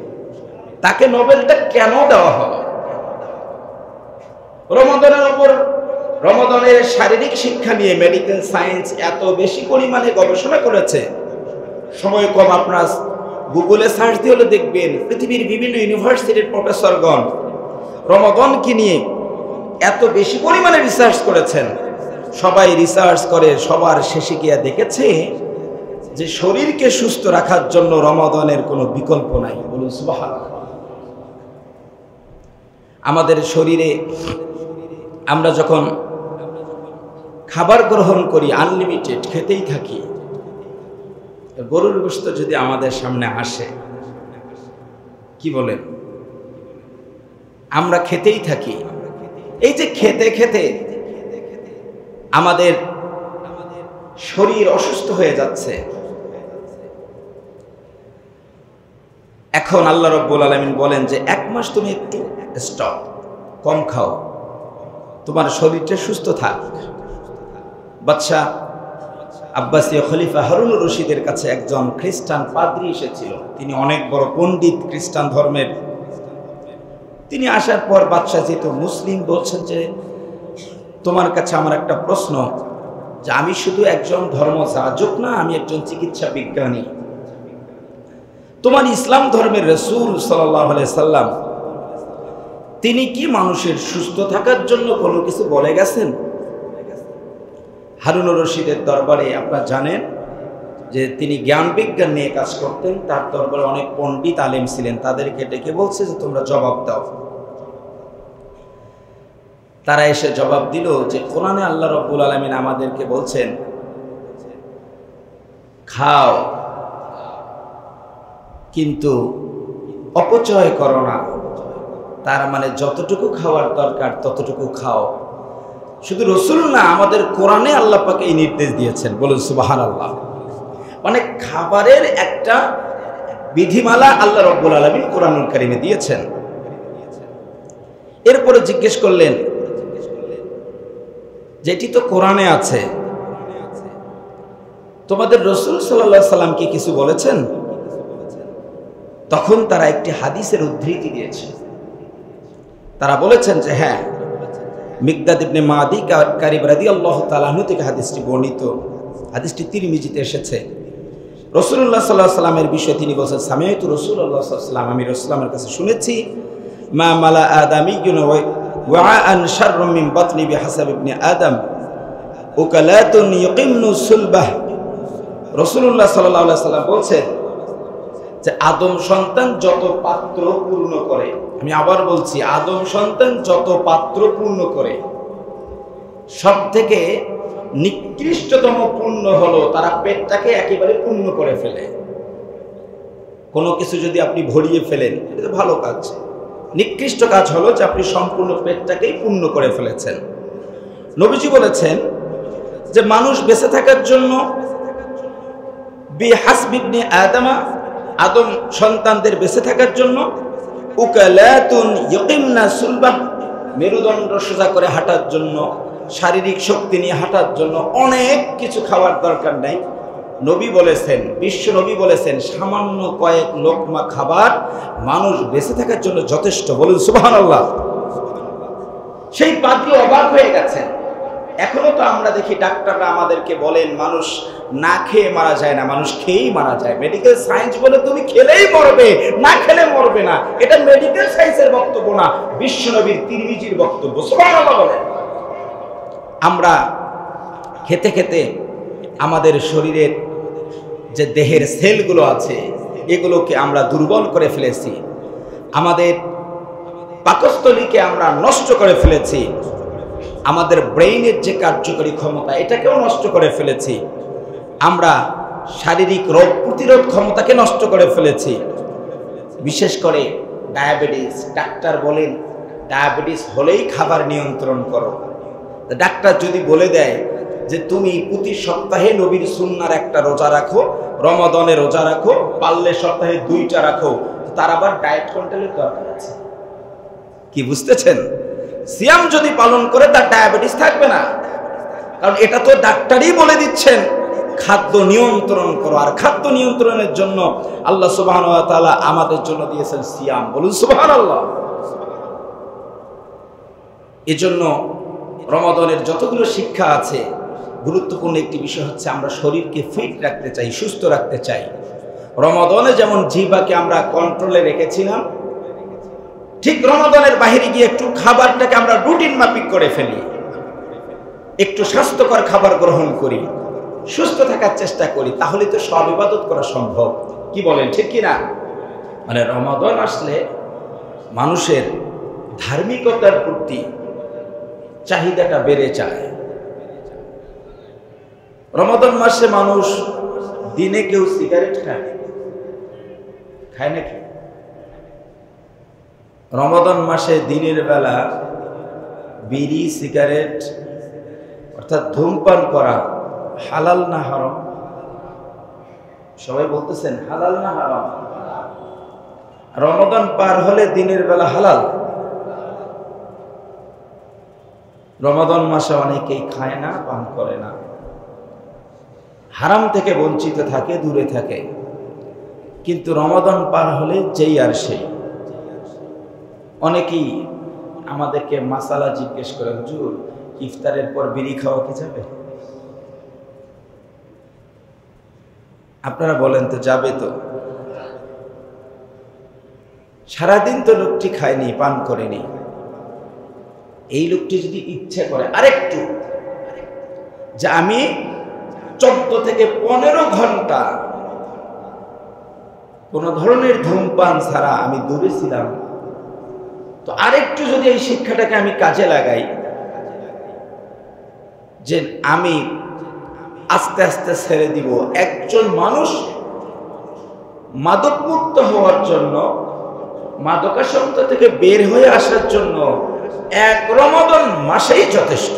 Speaker 1: তাকে নোবেলটা কেন দেওয়া হলো? রমাদানের উপর, রমাদানের শারীরিক শিক্ষা নিয়ে মেডিকেল সায়েন্স এত বেশি পরিমাণে গবেষণা করেছে। সময় কম, আপনার গুগলে সার্চ দিয়ে হলে দেখবেন পৃথিবীর বিভিন্ন ইউনিভার্সিটির প্রফেসরগণ রমাদানকে নিয়ে এত বেশি পরিমাণে রিসার্চ করেছেন। সবাই রিসার্চ করে সবার শেষে গিয়ে দেখেছে যে শরীরকে সুস্থ রাখার জন্য রমাদানের কোনো বিকল্প নাই। বলুন সুবহানাল্লাহ। আমাদের শরীরে আমরা যখন খাবার গ্রহণ করি আনলিমিটেড খেতেই থাকি, গরুর গোশত যদি আমাদের সামনে আসে, কি বলেন, আমরা খেতেই থাকি। এই যে খেতে খেতে আমাদের শরীর অসুস্থ হয়ে যাচ্ছে। এখন আল্লাহ রাব্বুল আলামিন বলেন যে 1 মাস তুমি একটু স্টপ, কম খাও, তোমার শরীরটা সুস্থ থাক। বাদশাহ আব্বাসীয় খলিফা হারুনুর রশিদের কাছে একজন খ্রিস্টান পাদ্রী এসেছিল। তিনি অনেক বড় পণ্ডিত খ্রিস্টান ধর্মের। তিনি আসার পর বাদশাহ যেহেতু মুসলিম, বলছেন যে তোমার কাছে আমার একটা প্রশ্ন, যে আমি শুধু একজন ধর্মযাজক না, আমি একজন চিকিৎসা বিজ্ঞানী। তোমার ইসলাম ধর্মের রাসূল সাল্লাল্লাহু আলাইহি সাল্লাম তিনি কি মানুষের সুস্থ থাকার জন্য কোনো কিছু বলে গেছেন? হারুনুর রশিদের দরবারে আপনারা জানেন যে তিনি জ্ঞান বিজ্ঞান নিয়ে কাজ করতেন। তার দরবারে অনেক পণ্ডিত আলেম ছিলেন, তাদেরকে ডেকে বলছে যে তোমরা জবাব দাও। তারা এসে জবাব দিল যে কোরআনে আল্লাহ রাব্বুল আলামিন আমাদেরকে বলছেন খাও কিন্তু অপচয় করো না, তার মানে যতটুকু খাওয়ার দরকার ততটুকু খাও। শুধু রাসূল না, আমাদের কোরআনে আল্লাহ পাক এই নির্দেশ দিয়েছেন, বলুন সুবহানাল্লাহ। মানে খাবারের একটা বিধিমালা আল্লাহ রাব্বুল আলামিন কোরআনুল কারীমে দিয়েছেন। এরপরে জিজ্ঞেস করলেন যেটি তো কোরআনে আছে, তোমাদের রাসূল সাল্লাল্লাহু আলাইহি সাল্লাম কি কিছু বলেছেন? তখন তারা একটি হাদিসের উদ্ধৃতি দিয়েছে। তারা বলেছেন যে হ্যাঁ, মিকদাদ ইবনে মাদি কারিব রাদিয়াল্লাহু তাআলা আনহু থেকে হাদিসটি বর্ণিত। হাদিসটি তিরমিজিতে এসেছে। রাসূলুল্লাহ সাল্লাল্লাহু আলাইহি সাল্লামের বিষয়ে তিনি বলেছেন, সামিআতু রাসূলুল্লাহ সাল্লাল্লাহু আলাইহি সাল্লাম, আমি রাসূলের কাছে শুনেছি, মা মালা আদামিয়ুন ওয়াআন শাররুম মিন বাতনি বিহাসাব ইবনে আদম উকালাতুন ইয়াকিমনু সুলবাহ। রাসূলুল্লাহ সাল্লাল্লাহু আলাইহি সাল্লাম বলছেন যে আদম সন্তান যত পাত্র পূর্ণ করে, আমি আবার বলছি, আদম সন্তান যত পাত্র পূর্ণ করে, সব থেকে নিকৃষ্টতম পূর্ণ হলো তারা পেটটাকে একেবারে পূর্ণ করে ফেলে। কোনো কিছু যদি আপনি ভরিয়ে ফেলেন, এটা তো ভালো কাজ। নিকৃষ্ট কাজ হলো যে আপনি সম্পূর্ণ পেটটাকেই পূর্ণ করে ফেলেছেন। নবীজি বলেছেন যে মানুষ বেঁচে থাকার জন্য বিহাসবি ইবনে আদম, আদম সন্তানদের বেঁচে থাকার জন্য উকালাতুন ইয়াকিমনা সুলবাহ, মেরুদণ্ড সোজা করে হাঁটার জন্য, শারীরিক শক্তি নিয়ে হাঁটার জন্য অনেক কিছু খাওয়ার দরকার নাই। নবী বলেছেন, বিশ্ব নবী বলেছেন, সামান্য কয়েক লোকমা খাবার মানুষ বেঁচে থাকার জন্য যথেষ্ট, বলুন সুবহানাল্লাহ। সেই পাদ্রী অবাক হয়ে গেছেন। এখনো তো আমরা দেখি ডাক্তাররা আমাদেরকে বলেন মানুষ না খেয়ে মারা যায় না, মানুষ খেয়েই মারা যায়। মেডিকেল সায়েন্স বলে তুমি খেলেই মরবে, না খেলে মরবে না। এটা মেডিকেল সায়েন্সের বক্তব্য না, বিশ্ব নবীর তিরমিজির বক্তব্য। সুবহানাল্লাহ বলেন। আমরা খেতে খেতে আমাদের শরীরের যে দেহের সেলগুলো আছে এগুলোকে আমরা দুর্বল করে ফেলেছি, আমাদের পাকস্থলীকে আমরা নষ্ট করে ফেলেছি, আমাদের ব্রেইনের যে কার্যকরী ক্ষমতা এটাকেও নষ্ট করে ফেলেছি, আমরা শারীরিক রোগ প্রতিরোধ ক্ষমতাকে নষ্ট করে ফেলেছি। বিশেষ করে ডায়াবেটিস, ডাক্তার বলেন ডায়াবেটিস হলেই খাবার নিয়ন্ত্রণ করো। ডাক্তার যদি বলে দেয় যে তুমি প্রতি সপ্তাহে নবীর সুন্নার একটা রোজা রাখো, রমাদানে রোজা রাখো, পারলে সপ্তাহে 2টা রাখো, তার আবার ডায়েট কন্ট্রোলের দরকার আছে। কি বুঝতেছেন? সিয়াম যদি পালন করে তার ডায়াবেটিস থাকবে না, কারণ এটা তো ডাক্তারই বলে দিচ্ছেন খাদ্য নিয়ন্ত্রণ করো। আর খাদ্য নিয়ন্ত্রণের জন্য আল্লাহ সুবহানাহু ওয়া তাআলা আমাদের জন্য দিয়েছেন সিয়াম, বলুন সুবহানাল্লাহ। এজন্য রমাদানের যতগুলো শিক্ষা আছে, গুরুত্বপূর্ণ একটি বিষয় হচ্ছে আমরা শরীরকে ফিট রাখতে চাই, সুস্থ রাখতে চাই। রমাদানে যেমন জিহ্বাকে আমরা কন্ট্রোলে রেখেছিলাম, ঠিক রমাদানের বাইরে গিয়ে একটু খাবারটাকে আমরা রুটিন মাফিক করে ফেলি, একটু স্বাস্থ্যকর খাবার গ্রহণ করি, সুস্থ থাকার চেষ্টা করি, তাহলে তো সব ইবাদত করা সম্ভব। কি বলেন, ঠিক কি না? মানে রমাদান আসলে মানুষের ধার্মিকতার প্রতি চাহিদাটা বেড়ে যায়। রমাদান মাসে মানুষ দিনে কেউ সিগারেট খায় নাকি? রমাদান মাসে দিনের বেলা বিড়ি সিগারেট অর্থাৎ ধূমপান করা হালাল না হারাম? সবাই বলতেছেন হালাল না হারাম? রমাদান পার হলে দিনের বেলা হালাল। রমাদান মাসে অনেকেই খায় না, পান করে না, হারাম থেকে বঞ্চিত থাকে, দূরে থাকে। কিন্তু রমাদান পার হলে যেই আর সেই। অনেকেই আমাদেরকে মাসালা জিজ্ঞেস করে, হুজুর ইফতারের পর বিড়ি খাওয়া কি যাবে? আপনারা বলেন তো যাবে তো? সারাদিন তো লোকটি খায়নি, পান করেনি। এই লোকটি যদি ইচ্ছে করে আরেকটু, যে আমি 14 থেকে 15 ঘন্টা কোন ধরনের ধূমপান ছাড়া আমি দূরে ছিলাম, তো আরেকটু যদি এই শিক্ষাটাকে আমি কাজে লাগাই, যে আমি আস্তে আস্তে ছেড়ে দিব। একজন মানুষ মাদকমুক্ত হওয়ার জন্য, মাদকাসক্ত থেকে বের হয়ে আসার জন্য এক রমাদান মাসেই যথেষ্ট।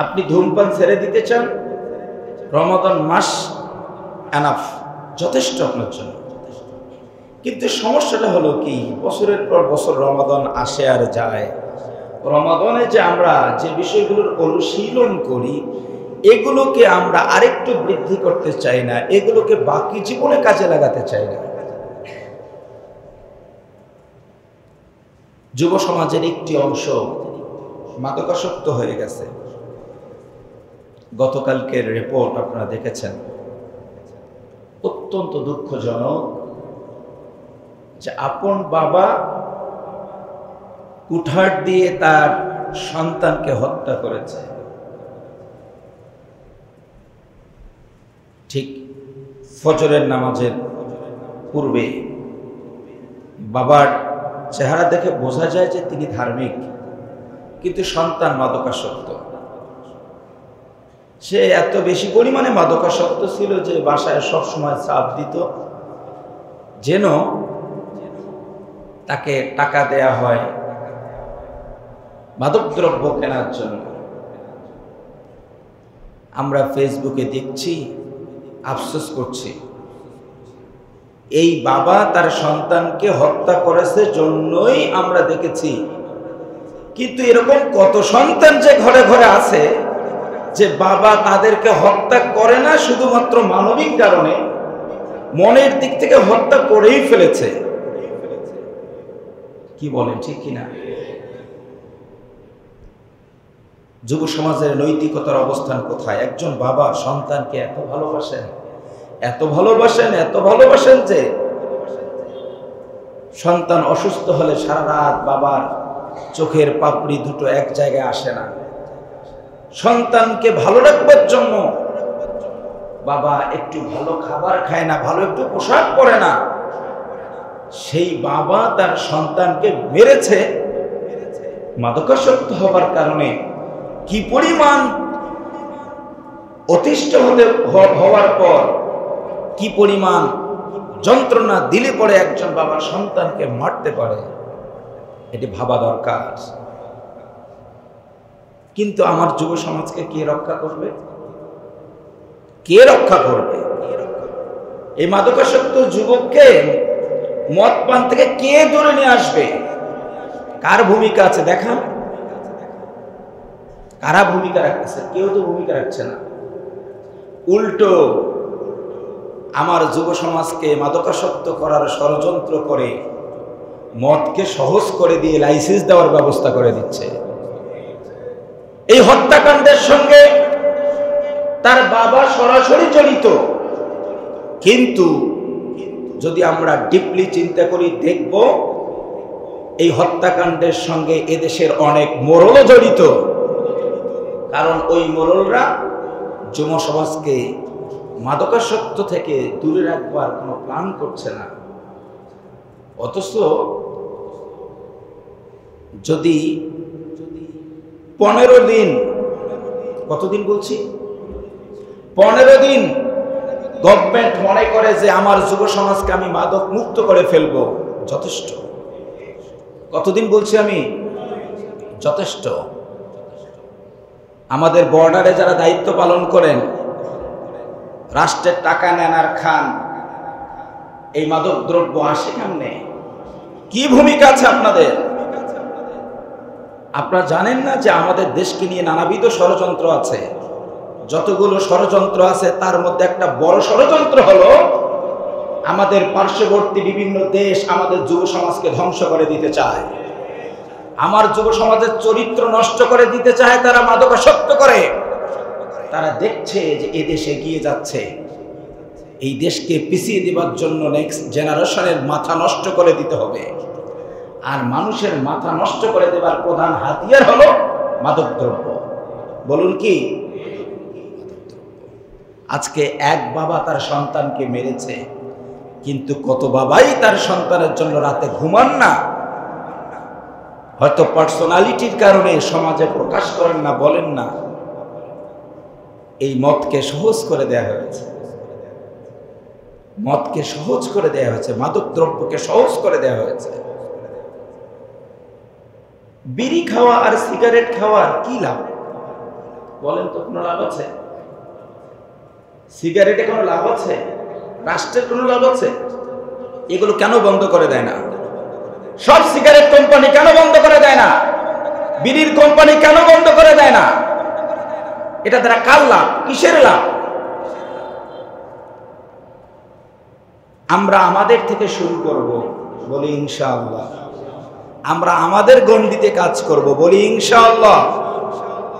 Speaker 1: আপনি ধূমপান ছেড়ে দিতে চান, রমাদান মাস এনাফ, যথেষ্ট আপনার জন্য। কিন্তু সমস্যাটা হলো কি, বছরের পর বছর রমাদান আসে আর যায়। রমাদানে যে আমরা যে বিষয়গুলোর অনুশীলন করি, এগুলোকে আমরা আরেকটু বৃদ্ধি করতে চাই না, এগুলোকে বাকি জীবনে কাজে লাগাতে চাই না। যুব সমাজের একটি অংশ মাদকাসক্ত হয়ে গেছে। গতকালকের রিপোর্ট আপনারা দেখেছেন, অত্যন্ত দুঃখজনক যে আপন বাবা কুঠার দিয়ে তার সন্তানকে হত্যা করেছে। ঠিক ফজরের নামাজের পূর্বে বাবার চেহারা দেখে বোঝা যায় যে তিনি ধার্মিক, কিন্তু সন্তান মাদকাসক্ত। সে এত বেশি পরিমাণে মাদকাসক্ত ছিল যে বাসায় সবসময় চাপ দিত যেন তাকে টাকা দেয়া হয় মাদকদ্রব্য কেনার জন্য। আমরা ফেসবুকে দেখছি, আফসোস করছি, এই বাবা তার সন্তানকে হত্যা করেছে জন্যই আমরা দেখেছি। কিন্তু এরকম কত সন্তান যে ঘরে ঘরে আছে যে বাবা তাদেরকে হত্যা করে না, শুধুমাত্র মানবিক কারণে, মনের দিক থেকে হত্যা করেই ফেলেছে। কি বলেন, ঠিক কিনা? যুব সমাজের নৈতিকতার অবস্থান কোথায়? একজন বাবা সন্তানকে এত ভালোবাসেন, এত ভালোবাসেন, এত ভালোবাসেন যে সন্তান অসুস্থ হলে সারা রাত বাবার চোখের পাপড়ি দুটো এক জায়গায় আসে না। সন্তানকে ভালো রাখবার জন্য বাবা একটু ভালো খাবার খায় না, ভালো একটু পোশাক পরে না। সেই বাবা তার সন্তানকে মেরেছে মাদকাসক্ত হবার কারণে। কি পরিমাণ অতিষ্ঠ হওয়ার পর কি পরিমাণ যন্ত্রণা দিলে পরে একজন বাবা সন্তানকে মারতে পারে, এটি ভাবা দরকার। কিন্তু আমার যুব সমাজকে কে রক্ষা করবে? কে রক্ষা করবে? এই মাদকাসক্ত যুবককে মদ পান থেকে কে ধরে নিয়ে আসবে? কার ভূমিকা আছে দেখান? কারা ভূমিকা রাখতেছে? কেউ তো ভূমিকা রাখছে না। উল্টো আমার যুব সমাজকে মাদকাসক্ত করার ষড়যন্ত্র করে মদকে সহজ করে দিয়ে লাইসেন্স দেওয়ার ব্যবস্থা করে দিচ্ছে। এই হত্যাকাণ্ডের সঙ্গে তার বাবা সরাসরি জড়িত। কিন্তু যদি আমরা ডিপলি চিন্তা করি, দেখব এই হত্যাকাণ্ডের সঙ্গে এদেশের অনেক মোড়লও জড়িত। কারণ ওই মোড়লরা যুব সমাজকে মাদকাসক্ত থেকে দূরে রাখবার কোনো প্ল্যান করছে না। অথচ যদি 15 দিন, কতদিন বলছি, 15 দিন গভর্নমেন্ট মনে করে যে আমার যুব সমাজকে আমি মাদক মুক্ত করে ফেলবো, যথেষ্ট। কতদিন বলছি আমি? যথেষ্ট। আমাদের বর্ডারে যারা দায়িত্ব পালন করেন, রাষ্ট্রের টাকা নেন আর খান, এই মাদক দ্রব্য আসে কেমনে? কি ভূমিকা আছে আপনাদের? আপনারা জানেন না যে আমাদের দেশকে নিয়ে নানাবিধ ষড়যন্ত্র আছে? যতগুলো ষড়যন্ত্র আছে তার মধ্যে একটা বড় ষড়যন্ত্র হলো আমাদের পার্শ্ববর্তী বিভিন্ন দেশ আমাদের যুব সমাজকে ধ্বংস করে দিতে চায়। আমার যুব সমাজের চরিত্র নষ্ট করে দিতে চায়। তারা মাদকাসক্ত করে। তারা দেখছে যে এই দেশ এগিয়ে যাচ্ছে, এই দেশকে পিছিয়ে দেবার জন্য নেক্সট জেনারেশনের মাথা নষ্ট করে দিতে হবে। আর মানুষের মাথা নষ্ট করে দেবার প্রধান হাতিয়ার হলো মাদকদ্রব্য। বলুন কি? আজকে এক বাবা তার সন্তানকে মেরেছে, কিন্তু কত বাবাই তার সন্তানের জন্য রাতে ঘুমান না। হয়তো পার্সোনালিটির কারণে সমাজে প্রকাশ করেন না, বলেন না। এই মদকে সহজ করে দেয়া হয়েছে, মদকে সহজ করে দেয়া হয়েছে, মাদক দ্রব্যকে সহজ করে দেয়া হয়েছে। বিড়ি খাওয়া আর সিগারেট খাওয়ার কি লাভ বলেন তো? কোনো লাভ আছে? সিগারেটে কোনো লাভ আছে? রাষ্ট্রের কোনো লাভ আছে? এগুলো কেন বন্ধ করে দেয় না? সব সিগারেট কোম্পানি কেন বন্ধ করে দেয় না? বিড়ির কোম্পানি কেন বন্ধ করে দেয় না? এটা দ্বারা কার লাভ? কিসের লাভ? আমরা আমাদের থেকে শুরু করব, বলি ইনশাআল্লাহ। আমরা আমাদের গণ্ডিতে কাজ করব, বলি ইনশাআল্লাহ।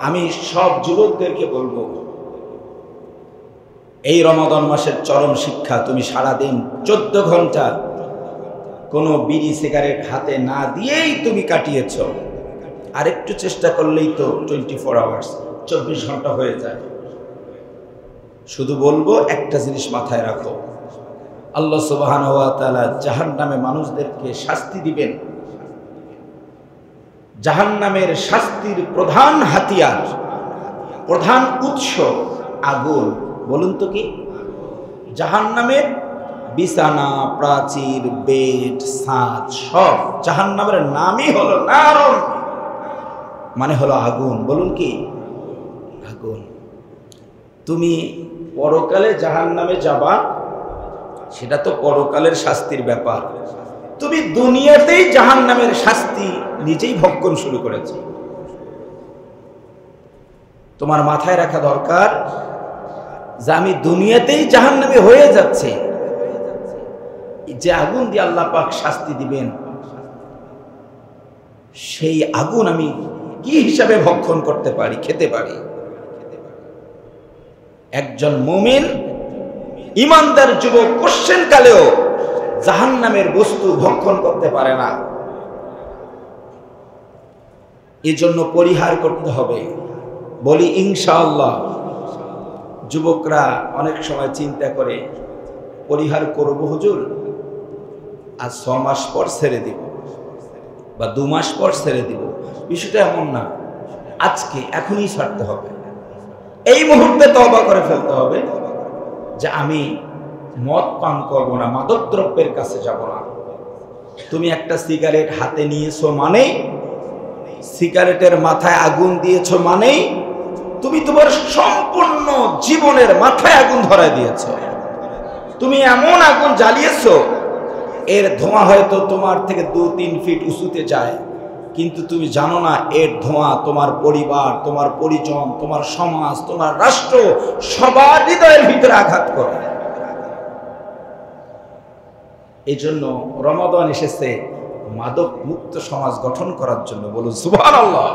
Speaker 1: আমি সব যুবকদেরকে বলবো, এই রমাদান মাসের চরম শিক্ষা, তুমি সারাদিন 14 ঘন্টা কোনো বিড়ি সিগারেট হাতে না দিয়েই তুমি কাটিয়েছ। আরেকটু চেষ্টা করলেই তো 24 আওয়ার্স, 24 ঘন্টা হয়ে যায়। শুধু বলবো একটা জিনিস মাথায় রাখো, আল্লাহ সুবহানাহু ওয়া তাআলা জাহান্নামে মানুষদেরকে শাস্তি দিবেন। জাহান্নামের শাস্তির প্রধান হাতিয়ার, প্রধান উৎস আগুন। বলুন তো কি? জাহান্নামের বিছানা, প্রাচীর, বেড, ছাদ সব জাহান্নামের নামই হলো নারুন, মানে হলো আগুন। বলুন কি? আগুন। তুমি পরকালে জাহান্নামে যাবা, সেটা তো পরকালের শাস্তির ব্যাপার। তুমি দুনিয়াতেই জাহান্নামের শাস্তি নিজেই ভক্ষণ শুরু করেছো। তোমার মাথায় রাখা দরকার যে আমি দুনিয়াতেই জাহান্নামে হয়ে যাচ্ছে। যে আগুন দিয়ে আল্লাহ পাক শাস্তি দিবেন, সেই আগুন আমি কি হিসাবে ভক্ষণ করতে পারি, খেতে পারি? একজন মুমিন ইমানদার যুবক কোশ্চেন কালেও জাহান্নামের বস্তু ভক্ষণ করতে পারে না। এজন্য পরিহার করতে হবে, বলি ইনশাআল্লাহ। যুবকরা অনেক সময় চিন্তা করে, পরিহার করব হুজুর, আর 6 মাস পর ছেড়ে দিব বা 2 মাস পর ছেড়ে দিব। বিষয়টা এমন না, আজকে এখনই ছাড়তে হবে। এই মুহূর্তে তওবা করে ফেলতে হবে যে আমি মদ পান করব না, মাদক দ্রব্যের কাছে যাব না। তুমি একটা সিগারেট হাতে নিয়েছো মানেই, সিগারেটের মাথায় আগুন দিয়েছো মানেই তুমি তোমার সম্পূর্ণ জীবনের মাথায় আগুন ধরায় দিয়েছো। তুমি এমন আগুন জ্বালিয়েছো, এর ধোঁয়া হয়তো তোমার থেকে 2-3 ফিট উঁচুতে যায়, কিন্তু তুমি জানো না এর ধোঁয়া তোমার পরিবার, তোমার পরিজন, তোমার সমাজ, তোমার রাষ্ট্র সবার হৃদয়ের ভিতরে আঘাত করে। এই জন্য রমাদান এসেছে মাদক মুক্ত সমাজ গঠন করার জন্য। বলুন সুবহানাল্লাহ।